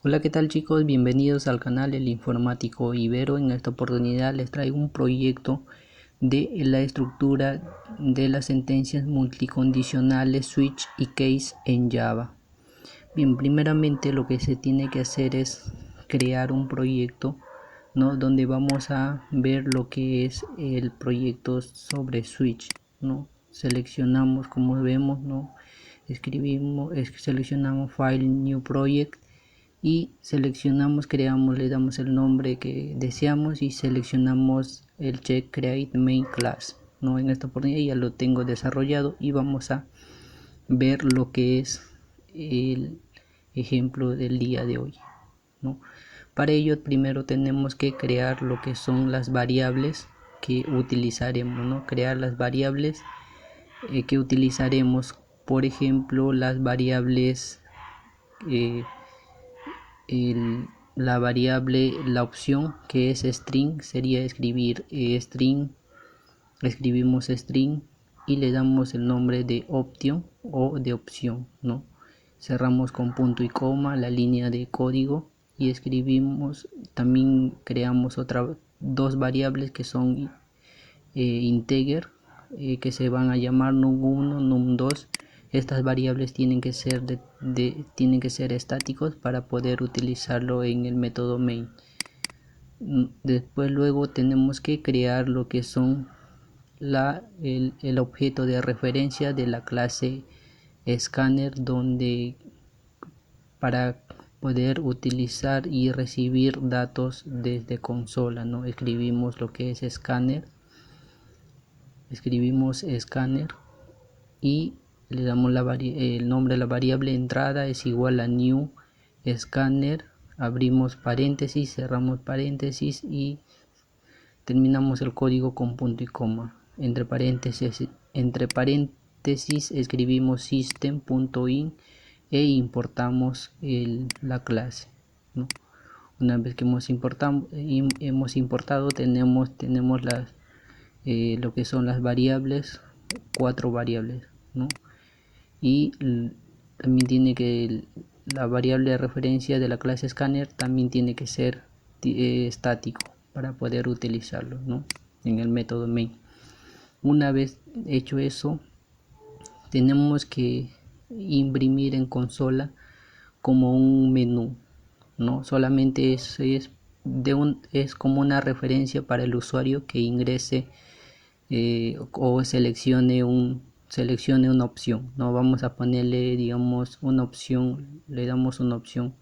Hola, ¿qué tal chicos? Bienvenidos al canal El Informático Ibero. En esta oportunidad les traigo un proyecto de la estructura de las sentencias multicondicionales switch y case en Java. Bien, primeramente lo que se tiene que hacer es crear un proyecto, ¿no? Donde vamos a ver lo que es el proyecto sobre switch, ¿no? Seleccionamos, como vemos, ¿no? Seleccionamos File, New Project y seleccionamos, creamos, le damos el nombre que deseamos y seleccionamos el check Create Main Class, ¿no? En esta oportunidad ya lo tengo desarrollado y vamos a ver lo que es el ejemplo del día de hoy, ¿no? Para ello primero tenemos que crear lo que son las variables que utilizaremos, ¿no? Crear las variables que utilizaremos, por ejemplo, las variables eh, la variable, la opción que es string, sería escribir string, escribimos string y le damos el nombre de option o de opción, ¿no? Cerramos con punto y coma la línea de código y escribimos, también creamos dos variables que son integer, que se van a llamar num1, num2. Estas variables tienen que ser estáticos para poder utilizarlo en el método main. Después luego tenemos que crear lo que son el objeto de referencia de la clase scanner, donde para poder utilizar y recibir datos desde consola, ¿no? Escribimos lo que es scanner, y le damos el nombre de la variable entrada es igual a new scanner, abrimos paréntesis, cerramos paréntesis y terminamos el código con punto y coma. Entre paréntesis escribimos system.in e importamos la clase, ¿no? Una vez que hemos importado, tenemos lo que son las variables, cuatro variables, ¿no? Y también tiene que la variable de referencia de la clase scanner también tiene que ser estático para poder utilizarlo, ¿no? En el método main. Una vez hecho eso, tenemos que imprimir en consola como un menú, ¿no? Solamente es como una referencia para el usuario que ingrese o seleccione una opción, no vamos a ponerle, digamos, una opción, le damos una opción,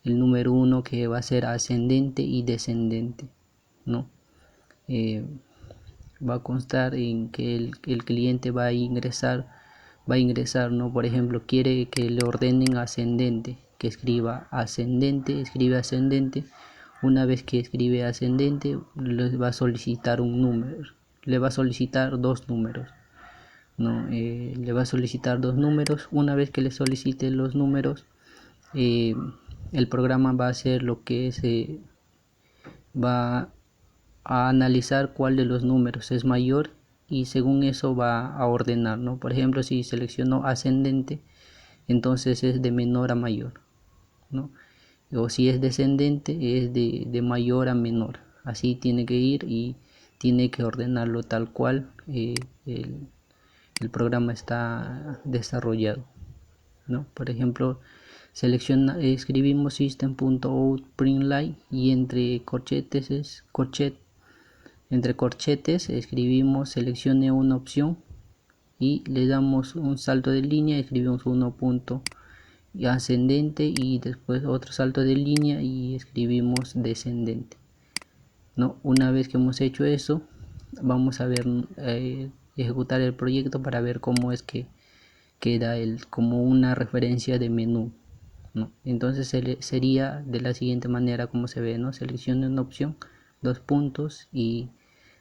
el número 1, que va a ser ascendente y descendente, ¿no? Va a constar en que el cliente va a ingresar, ¿no? Por ejemplo, quiere que le ordenen ascendente, que escriba ascendente, escribe ascendente. Una vez que escribe ascendente, le va a solicitar un número, le va a solicitar dos números, ¿no? Le va a solicitar dos números. Una vez que le solicite los números, el programa va a hacer lo que es, va a analizar cuál de los números es mayor y según eso va a ordenar, ¿no? Por ejemplo, si seleccionó ascendente, entonces es de menor a mayor, ¿no? O si es descendente, es de mayor a menor. Así tiene que ir y tiene que ordenarlo tal cual el programa está desarrollado, ¿no? Por ejemplo, escribimos system.out.println y entre corchetes escribimos seleccione una opción y le damos un salto de línea, escribimos 1 punto y ascendente y después otro salto de línea y escribimos descendente, ¿no? Una vez que hemos hecho eso, vamos a ver, ejecutar el proyecto para ver cómo es que queda como una referencia de menú, ¿no? Entonces sería de la siguiente manera como se ve, ¿no? Seleccione una opción, dos puntos y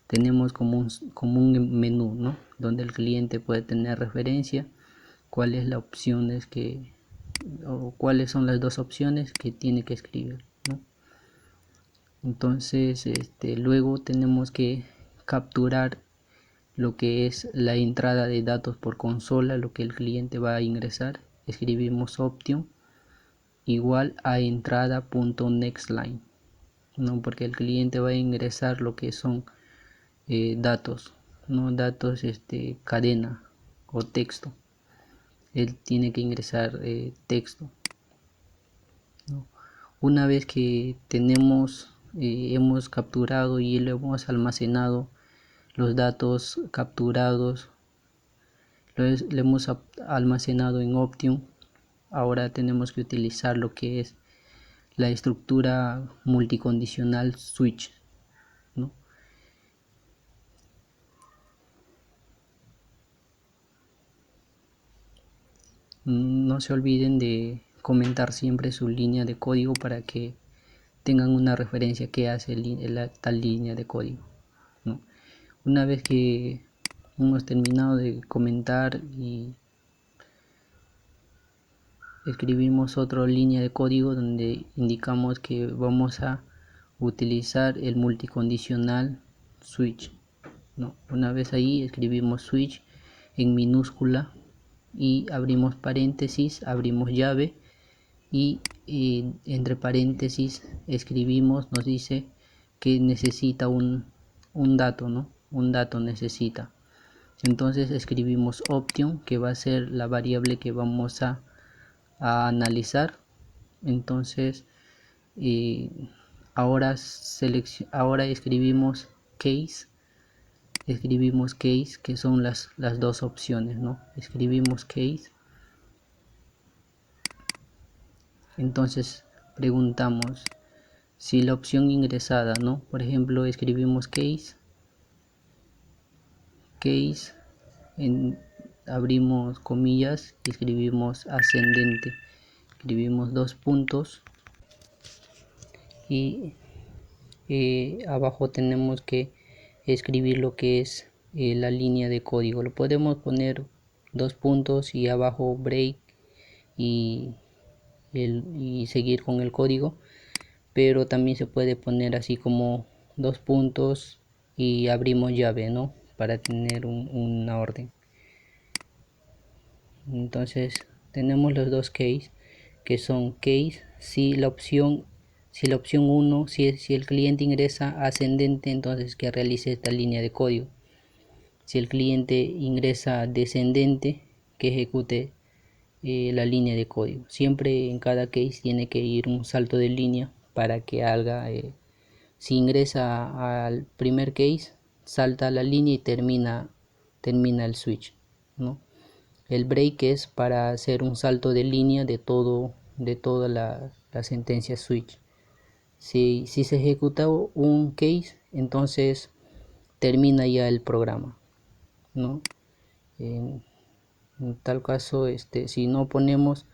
tenemos como un menú, ¿no? Donde el cliente puede tener referencia cuál es la opción o cuáles son las dos opciones que tiene que escribir, ¿no? Entonces luego tenemos que capturar lo que es la entrada de datos por consola, lo que el cliente va a ingresar. Escribimos option igual a entrada.nextLine, ¿no? Porque el cliente va a ingresar lo que son datos, no datos cadena o texto. Él tiene que ingresar texto, ¿no? Una vez que hemos capturado y lo hemos almacenado los datos capturados, lo hemos almacenado en Optium. Ahora tenemos que utilizar lo que es la estructura multicondicional switch, ¿no? No se olviden de comentar siempre su línea de código para que tengan una referencia que hace tal línea de código, ¿no? Una vez que hemos terminado de comentar y escribimos otra línea de código donde indicamos que vamos a utilizar el multicondicional switch, ¿no? Una vez ahí escribimos switch en minúscula y abrimos paréntesis, abrimos llave y entre paréntesis escribimos, nos dice que necesita un dato, ¿no? Un dato necesita. Entonces escribimos option, que va a ser la variable que vamos a analizar. Entonces ahora escribimos case, que son las dos opciones, ¿no? Escribimos case. Entonces preguntamos si la opción ingresada, ¿no? Por ejemplo, escribimos case, abrimos comillas y escribimos ascendente, escribimos dos puntos y abajo tenemos que escribir lo que es la línea de código. Lo podemos poner dos puntos y abajo break y seguir con el código, pero también se puede poner así como dos puntos y abrimos llave, ¿no? Para tener una orden. Entonces tenemos los dos case, que son case si la opción 1, si el cliente ingresa ascendente, entonces que realice esta línea de código. Si el cliente ingresa descendente, que ejecute la línea de código. Siempre en cada case tiene que ir un salto de línea para que haga, si ingresa al primer case, salta la línea y termina el switch, ¿no? El break es para hacer un salto de línea de toda la sentencia switch. Si se ejecuta un case, entonces termina ya el programa, ¿no? En tal caso, si no ponemos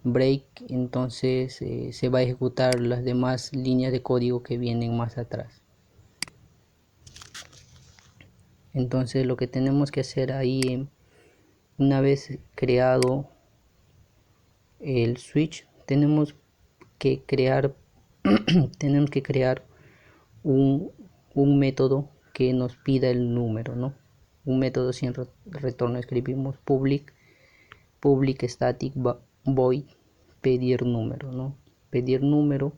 break, entonces se va a ejecutar las demás líneas de código que vienen más atrás. Entonces lo que tenemos que hacer ahí, una vez creado el switch, tenemos que crear un método que nos pida el número, ¿no? Un método sin retorno. Escribimos public static void pedir número, ¿no? Pedir número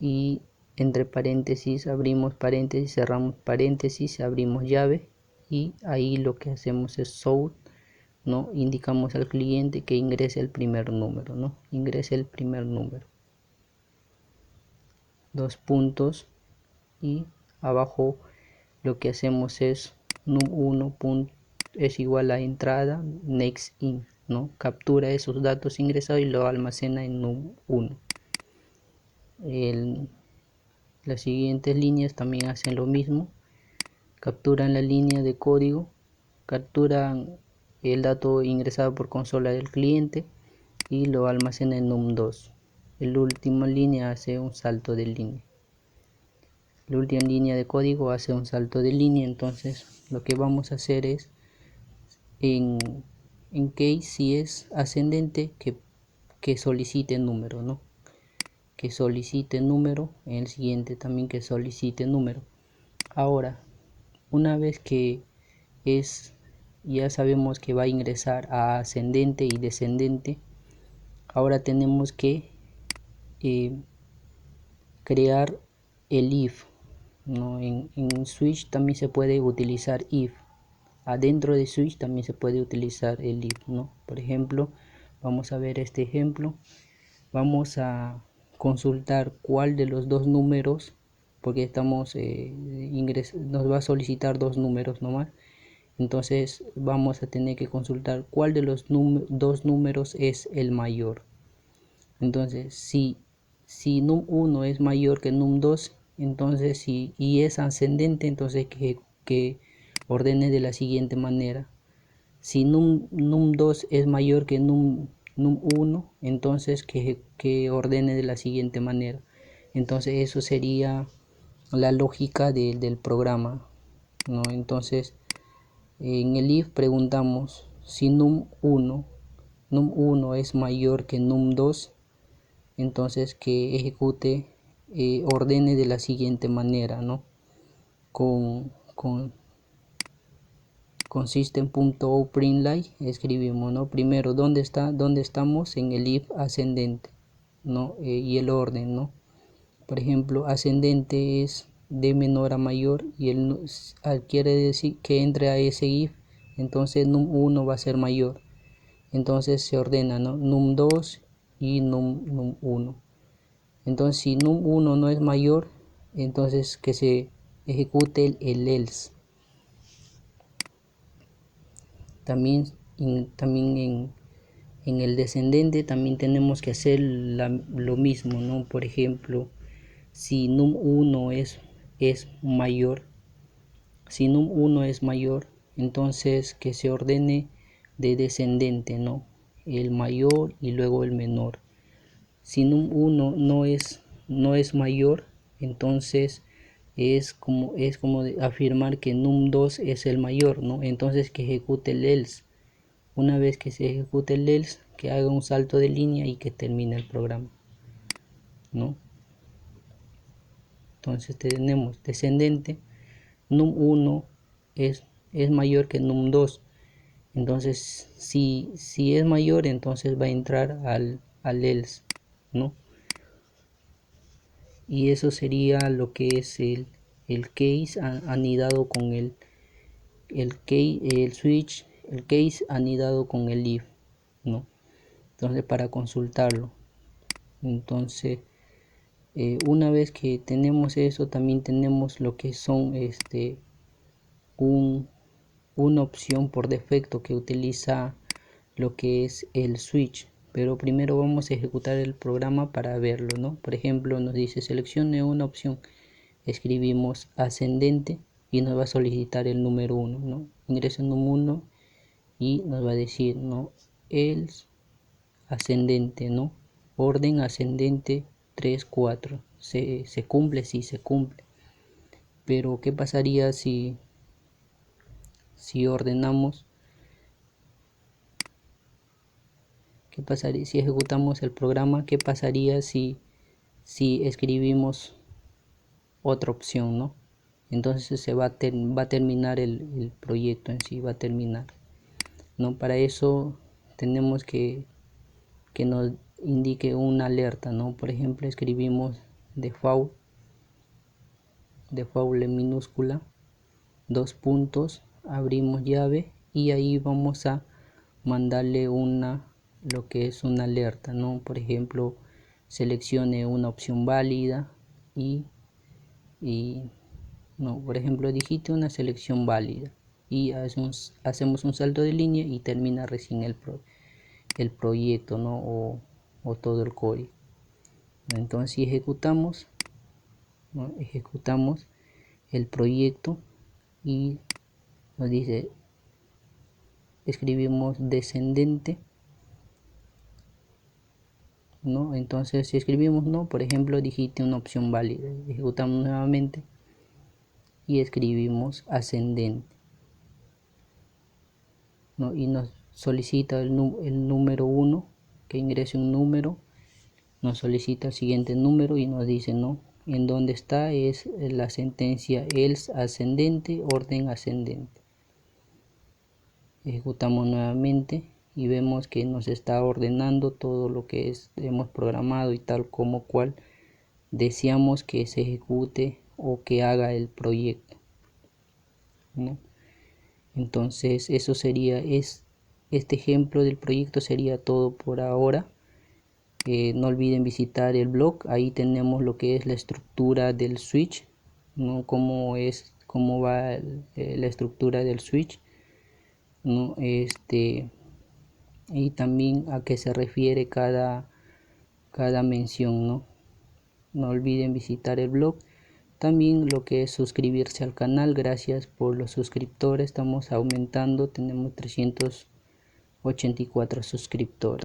y entre paréntesis abrimos paréntesis, cerramos paréntesis, abrimos llave y ahí lo que hacemos es show, ¿no? Indicamos al cliente que ingrese el primer número, ¿no? Ingrese el primer número. Dos puntos y abajo lo que hacemos es num1 es igual a entrada next in, ¿no? Captura esos datos ingresados y lo almacena en num1. Las siguientes líneas también hacen lo mismo, capturan la línea de código, capturan el dato ingresado por consola del cliente y lo almacena en num2. La última línea hace un salto de línea. La última línea de código hace un salto de línea. Entonces lo que vamos a hacer es en case, si es ascendente, que solicite número, ¿no? Que solicite número. En el siguiente también que solicite número. Ahora, una vez que ya sabemos que va a ingresar a ascendente y descendente, ahora tenemos que crear el if, ¿no? En switch también se puede utilizar if. Adentro de switch también se puede utilizar el if, ¿no? Por ejemplo, vamos a ver este ejemplo. Vamos a consultar cuál de los dos números, porque estamos nos va a solicitar dos números nomás. Entonces vamos a tener que consultar cuál de los dos números es el mayor. Entonces si num1 es mayor que num2, entonces y es ascendente, entonces que ordene de la siguiente manera. Si num2 es mayor que num1, entonces que ordene de la siguiente manera. Entonces eso sería la lógica del programa, ¿no? Entonces en el if preguntamos si num1 es mayor que num2, entonces que ejecute, ordene de la siguiente manera, ¿no? Con system.outPrintln escribimos, ¿no? Primero, ¿dónde estamos? En el if ascendente, ¿no? Y el orden, ¿no? Por ejemplo, ascendente es de menor a mayor, y quiere decir que entre a ese if, entonces num1 va a ser mayor. Entonces se ordena, ¿no? Num2 y num1. Entonces si num1 no es mayor, entonces que se ejecute el else. También en el descendente también tenemos que hacer lo mismo, ¿no? Por ejemplo, si num1 es mayor, si num1 es mayor, entonces que se ordene de descendente, ¿no? El mayor y luego el menor. Si num1 no es mayor, entonces es como afirmar que num2 es el mayor, ¿no? Entonces que ejecute el else. Una vez que se ejecute el else, que haga un salto de línea y que termine el programa, ¿no? Entonces tenemos descendente, num1 es mayor que num2. Entonces si es mayor, entonces va a entrar al else, ¿no? Y eso sería lo que es el case anidado con el switch, el case anidado con el if, ¿no? Entonces para consultarlo. Entonces una vez que tenemos eso, también tenemos lo que son una opción por defecto que utiliza lo que es el switch, pero primero vamos a ejecutar el programa para verlo, ¿no? Por ejemplo, nos dice seleccione una opción, escribimos ascendente y nos va a solicitar el número 1, ¿no? Ingresa el número 1 y nos va a decir, ¿no? El ascendente, ¿no? Orden ascendente 3, 4. Se cumple, sí, se cumple. Pero ¿qué pasaría si ordenamos? ¿Qué pasaría si ejecutamos el programa? ¿Qué pasaría si escribimos otra opción, ¿no? Entonces se va a terminar el proyecto en sí, va a terminar, ¿no? Para eso tenemos que nos indique una alerta, ¿no? Por ejemplo, escribimos default en minúscula, dos puntos, abrimos llave, y ahí vamos a mandarle lo que es una alerta, ¿no? Por ejemplo, seleccione una opción válida y no, por ejemplo, digite una selección válida y hacemos un salto de línea y termina recién el proyecto, ¿no? O todo el código. Entonces si ejecutamos, ¿no? Ejecutamos el proyecto y nos dice, escribimos descendente, ¿no? Entonces si escribimos no, por ejemplo, digite una opción válida, ejecutamos nuevamente y escribimos ascendente, ¿no? Y nos solicita el número 1, que ingrese un número, nos solicita el siguiente número y nos dice, ¿no? En dónde está es la sentencia else ascendente, orden ascendente. Ejecutamos nuevamente y vemos que nos está ordenando todo lo que hemos programado y tal como cual deseamos que se ejecute o que haga el proyecto, ¿no? Entonces eso sería, este ejemplo del proyecto sería todo por ahora. No olviden visitar el blog, ahí tenemos lo que es la estructura del switch, ¿no? Cómo va la estructura del switch, ¿no? Y también a qué se refiere cada mención, ¿no? No olviden visitar el blog. También lo que es suscribirse al canal. Gracias por los suscriptores. Estamos aumentando. Tenemos 384 suscriptores.